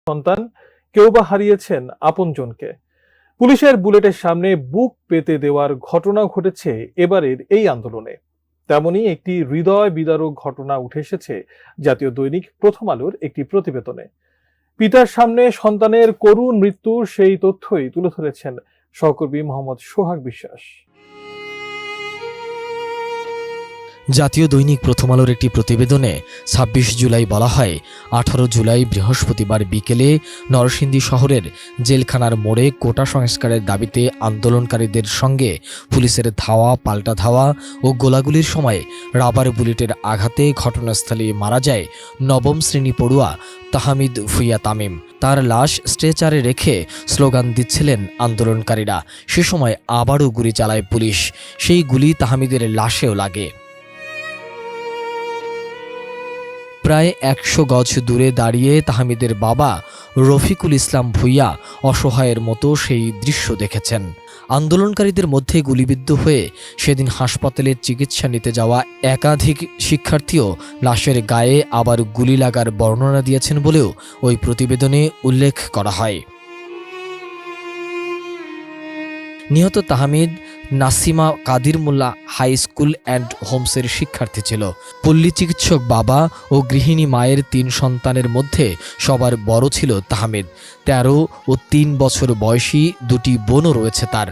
সন্তান, কেউ বা হারিয়েছেন আপনজনকে। পুলিশের বুলেটের সামনে বুক পেতে দেওয়ার ঘটনা ঘটেছে এবারের এই আন্দোলনে। তেমনই একটি হৃদয় বিদারক ঘটনা উঠে এসেছে জাতীয় দৈনিক প্রথম আলোর একটি প্রতিবেদনে। পিতার সামনে সন্তানের করুণ মৃত্যুর সেই তথ্যই তুলে ধরেছেন সহকর্মী মোহাম্মদ সোহাগ বিশ্বাস। জাতীয় দৈনিক প্রথম আলোর একটি প্রতিবেদনে ২৬ জুলাই বলা হয়, ১৮ জুলাই বৃহস্পতিবার বিকেলে নরসিংদী শহরের জেলখানার মোড়ে কোটা সংস্কারের দাবিতে আন্দোলনকারীদের সঙ্গে পুলিশের ধাওয়া পাল্টা ধাওয়া ও গোলাগুলির সময় রাবার বুলেটের আঘাতে ঘটনাস্থলে মারা যায় নবম শ্রেণী পড়ুয়া তাহমিদ ভুঁইয়া তামিম। তার লাশ স্ট্রেচারে রেখে স্লোগান দিচ্ছিলেন আন্দোলনকারীরা। সে সময় আবারও গুলি চালায় পুলিশ। সেই গুলি তাহমিদের লাশেও লাগে। প্রায় ১০০ গজ দূরে দাঁড়িয়ে তাহমিদের বাবা রফিকুল ইসলাম ভুঁইয়া অসহায়ের মতো সেই দৃশ্য দেখেছেন। আন্দোলনকারীদের মধ্যে গুলিবিদ্ধ হয়ে সেদিন হাসপাতালে চিকিৎসা নিতে যাওয়া একাধিক শিক্ষার্থীও লাশের গায়ে আবার গুলি লাগার বর্ণনা দিয়েছেন বলেও ওই প্রতিবেদনে উল্লেখ করা হয়। নিহত তাহমিদ নাসিমা কাদির মোল্লা হাই স্কুল অ্যান্ড হোমসের শিক্ষার্থী ছিল। পল্লী চিকিৎসক বাবা ও গৃহিণী মায়ের ৩ সন্তানের মধ্যে সবার বড় ছিল তাহমিদ। ১৩ ও ৩ বছর বয়সী ২টি বোনও রয়েছে তার।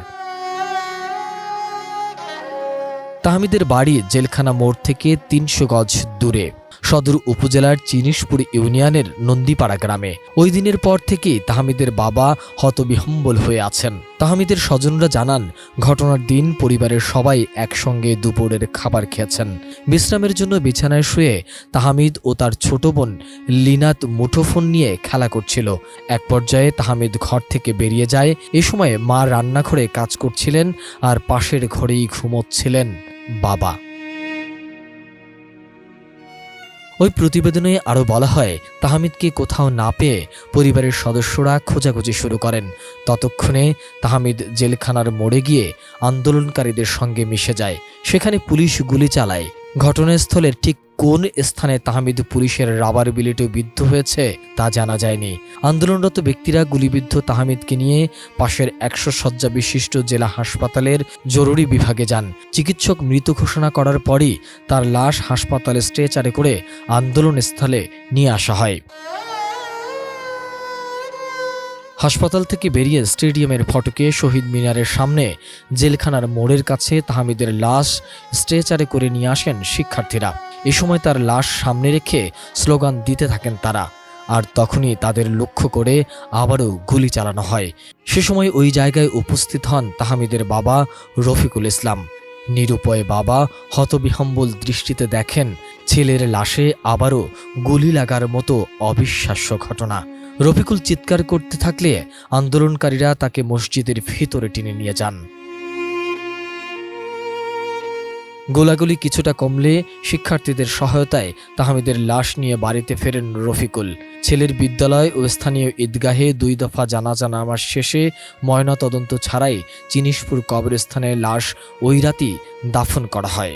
তাহমিদের বাড়ি জেলখানা মোড় থেকে ৩০০ গজ দূরে, সদর উপজেলার চিনিশপুর ইউনিয়নের নন্দীপাড়া গ্রামে। ওই দিনের পর থেকেই তাহমিদের বাবা হতবিহ্বল হয়ে আছেন। তাহমিদের স্বজনরা জানান, ঘটনার দিন পরিবারের সবাই একসঙ্গে দুপুরের খাবার খেয়েছেন। বিশ্রামের জন্য বিছানায় শুয়ে তাহমিদ ও তার ছোট বোন লিনাত মুঠোফোন নিয়ে খেলা করছিল। এক পর্যায়ে তাহমিদ ঘর থেকে বেরিয়ে যায়। এ সময় মা রান্নাঘরে কাজ করছিলেন আর পাশের ঘরেই ঘুমোচ্ছিলেন বাবা। ওই প্রতিবেদনে আরও বলা হয়, তাহমিদকে কোথাও না পেয়ে পরিবারের সদস্যরা খোঁজাখুঁজি শুরু করেন। ততক্ষণে তাহমিদ জেলখানার মোড়ে গিয়ে আন্দোলনকারীদের সঙ্গে মিশে যায়। সেখানে পুলিশ গুলি চালায়। ঘটনাস্থলের ঠিক কোন স্থানে তাহমিদ পুলিশের রাবার বুলেটে বিদ্ধ হয়েছে তা জানা যায়নি। আন্দোলনরত ব্যক্তিরা গুলিবিদ্ধ তাহমিদকে নিয়ে পাশের ১০০ শয্যা বিশিষ্ট জেলা হাসপাতালের জরুরি বিভাগে যান। চিকিৎসক মৃত ঘোষণা করার পরই তার লাশ হাসপাতালে স্ট্রেচারে করে আন্দোলনস্থলে নিয়ে আসা হয়। হাসপাতাল থেকে বেরিয়ে স্টেডিয়ামের ফটকে শহীদ মিনারের সামনে জেলখানার মোড়ের কাছে তাহমিদের লাশ স্ট্রেচারে করে নিয়ে আসেন শিক্ষার্থীরা। এ সময় তার লাশ সামনে রেখে স্লোগান দিতে থাকেন তারা। আর তখনই তাদের লক্ষ্য করে আবারও গুলি চালানো হয়। সে সময় ওই জায়গায় উপস্থিত হন তাহমিদের বাবা রফিকুল ইসলাম। নিরুপায় বাবা হতবিহ্বল দৃষ্টিতে দেখেন ছেলের লাশে আবারও গুলি লাগার মতো অবিশ্বাস্য ঘটনা। রফিকুল চিৎকার করতে থাকলে আন্দোলনকারীরা তাকে মসজিদের ভিতরে টেনে নিয়ে যান। গোলাগুলি কিছুটা কমলে শিক্ষার্থীদের সহায়তায় তাহমিদের লাশ নিয়ে বাড়িতে ফেরেন রফিকুল। ছেলের বিদ্যালয় ও স্থানীয় ঈদগাহে ২ দফা জানাজা নামাজ শেষে ময়নাতদন্ত ছাড়াই চিনিশপুর কবরস্থানে লাশ ওই রাতই দাফন করা হয়।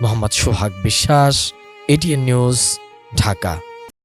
মোহাম্মদ সোহাগ বিশ্বাস, এটিএন নিউজ, ঢাকা।